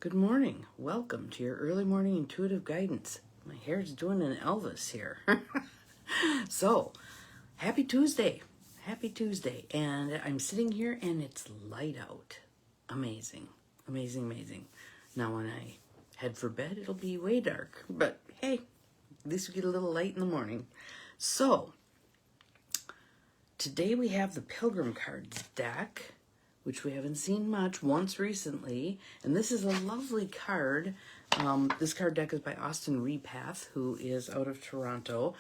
Good morning. Welcome to your early morning intuitive guidance. My hair's doing an Elvis here. So, happy Tuesday. Happy Tuesday. And I'm sitting here and it's light out. Amazing. Amazing, amazing. Now when I head for bed, it'll be way dark. But hey, at least we get a little light in the morning. So, today we have the Pilgrim Cards deck, which we haven't seen much, once recently. And this is a lovely card. This card deck is by Austin Repath, who is out of Toronto.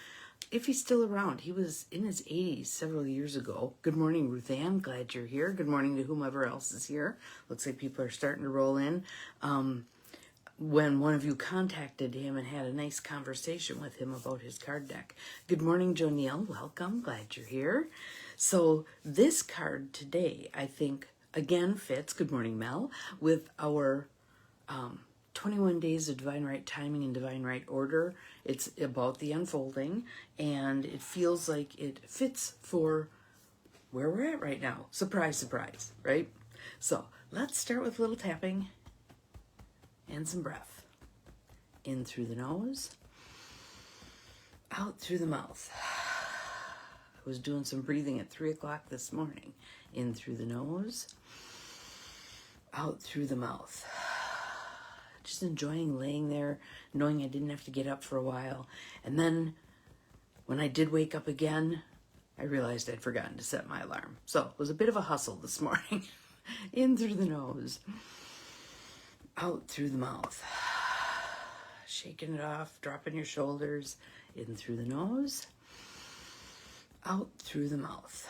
If he's still around, he was in his 80s several years ago. Good morning, Ruth Ann. Glad you're here. Good morning to whomever else is here. Looks like people are starting to roll in. When one of you contacted him and had a nice conversation with him about his card deck. Good morning, Jonelle. Welcome. Glad you're here. So this card today, I think, again fits, good morning, Mel, with our 21 days of divine right timing and divine right order. It's about the unfolding, and it feels like it fits for where we're at right now. Surprise, surprise, right? So let's start with a little tapping and some breath. In through the nose, out through the mouth. I was doing some breathing at 3 o'clock this morning. In through the nose, out through the mouth. Just enjoying laying there, knowing I didn't have to get up for a while. And then when I did wake up again, I realized I'd forgotten to set my alarm. So it was a bit of a hustle this morning. In through the nose, out through the mouth. Shaking it off, dropping your shoulders. In through the nose, out through the mouth.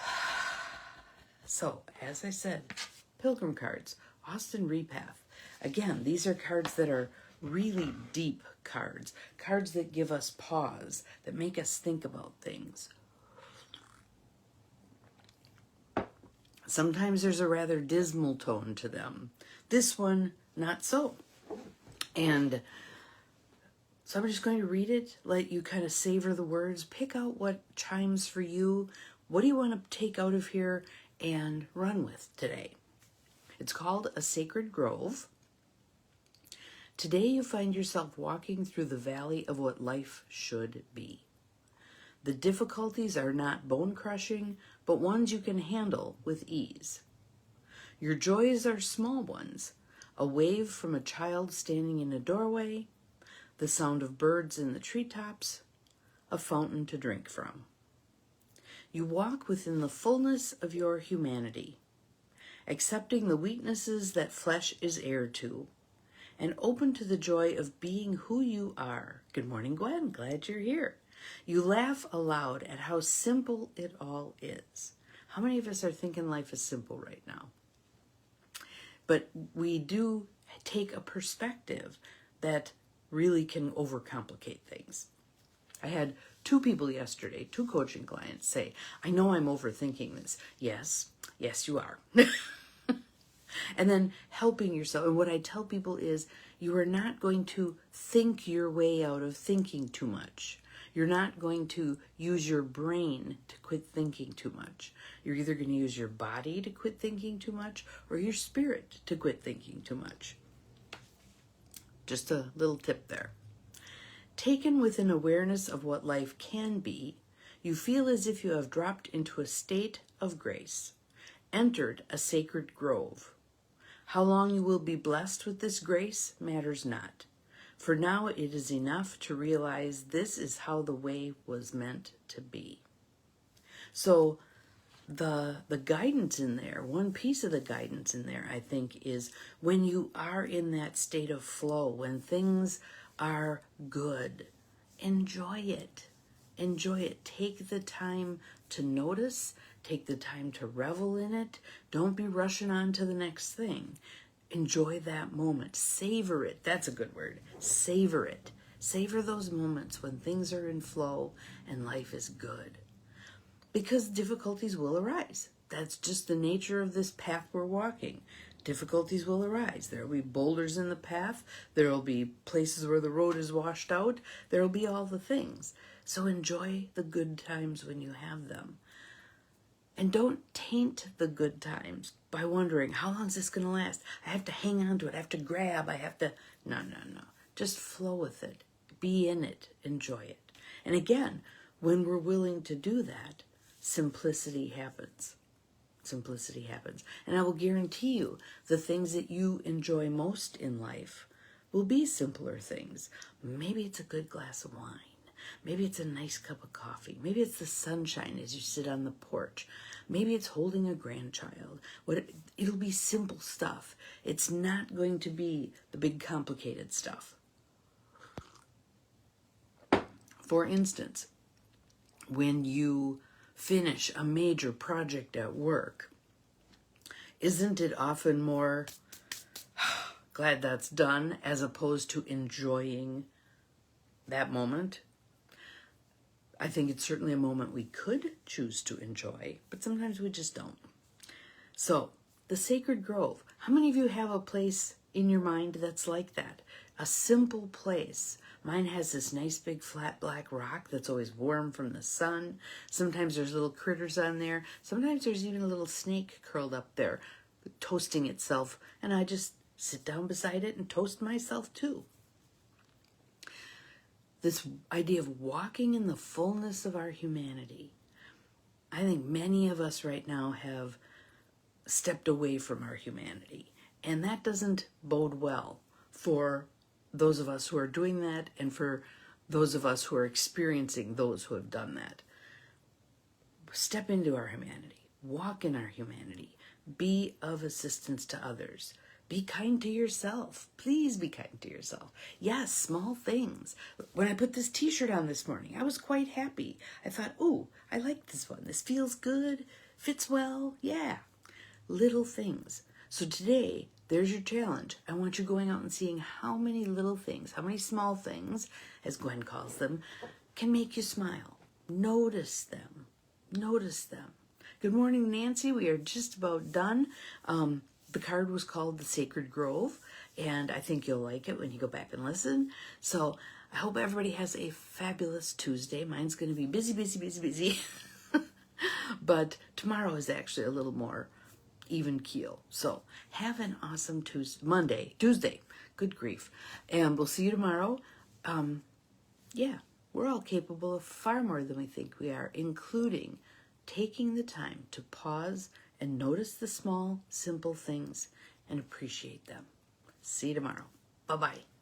So, as I said, Pilgrim cards, Austin Repath. Again, these are cards that are really deep cards. Cards that give us pause, that make us think about things. Sometimes there's a rather dismal tone to them. This one, not so. And so I'm just going to read it, let you kind of savor the words, pick out what chimes for you. What do you want to take out of here and run with today? It's called A Sacred Grove. Today you find yourself walking through the valley of what life should be. The difficulties are not bone-crushing, but ones you can handle with ease. Your joys are small ones, a wave from a child standing in a doorway, the sound of birds in the treetops, a fountain to drink from. You walk within the fullness of your humanity, accepting the weaknesses that flesh is heir to, and open to the joy of being who you are. Good morning, Gwen. Glad you're here. You laugh aloud at how simple it all is. How many of us are thinking life is simple right now? But we do take a perspective that really can overcomplicate things. I had 2 people yesterday, 2 coaching clients say, I know I'm overthinking this. Yes, you are. And then helping yourself. And what I tell people is you are not going to think your way out of thinking too much. You're not going to use your brain to quit thinking too much. You're either going to use your body to quit thinking too much or your spirit to quit thinking too much. Just a little tip there. Taken with an awareness of what life can be, you feel as if you have dropped into a state of grace, entered a sacred grove. How long you will be blessed with this grace matters not. For now it is enough to realize this is how the way was meant to be. So the guidance in there, one piece of the guidance in there, I think, is when you are in that state of flow, when things are good, enjoy it. Enjoy it. Take the time to notice. Take the time to revel in it. Don't be rushing on to the next thing. Enjoy that moment. Savor it. That's a good word. Savor it. Savor those moments when things are in flow and life is good. Because difficulties will arise. That's just the nature of this path we're walking. Difficulties will arise. There will be boulders in the path. There will be places where the road is washed out. There will be all the things. So enjoy the good times when you have them. And don't taint the good times by wondering, how long is this going to last? I have to hang on to it. I have to grab. I have to... No, no, no. Just flow with it. Be in it. Enjoy it. And again, when we're willing to do that, simplicity happens. Simplicity happens. And I will guarantee you, the things that you enjoy most in life will be simpler things. Maybe it's a good glass of wine. Maybe it's a nice cup of coffee. Maybe it's the sunshine as you sit on the porch. Maybe it's holding a grandchild. It'll be simple stuff. It's not going to be the big complicated stuff. For instance, when you finish a major project at work, isn't it often more glad that's done as opposed to enjoying that moment? I think it's certainly a moment we could choose to enjoy, but sometimes we just don't. So, the sacred grove. How many of you have a place in your mind that's like that? A simple place. Mine has this nice big flat black rock that's always warm from the sun. Sometimes there's little critters on there. Sometimes there's even a little snake curled up there, toasting itself, and I just sit down beside it and toast myself too. This idea of walking in the fullness of our humanity. I think many of us right now have stepped away from our humanity, and that doesn't bode well for those of us who are doing that and for those of us who are experiencing those who have done that. Step into our humanity. Walk in our humanity. Be of assistance to others. Be kind to yourself. Please be kind to yourself. Yes, small things. When I put this t-shirt on this morning, I was quite happy. I thought, ooh, I like this one. This feels good, fits well. Yeah, little things. So today, there's your challenge. I want you going out and seeing how many little things, how many small things, as Gwen calls them, can make you smile. Notice them. Notice them. Good morning, Nancy. We are just about done. The card was called The Sacred Grove, and I think you'll like it when you go back and listen. So I hope everybody has a fabulous Tuesday. Mine's going to be busy, busy, busy, busy. But tomorrow is actually a little more even keel. So have an awesome Tuesday. Good grief. And we'll see you tomorrow. Yeah, we're all capable of far more than we think we are, including taking the time to pause and notice the small, simple things and appreciate them. See you tomorrow. Bye-bye.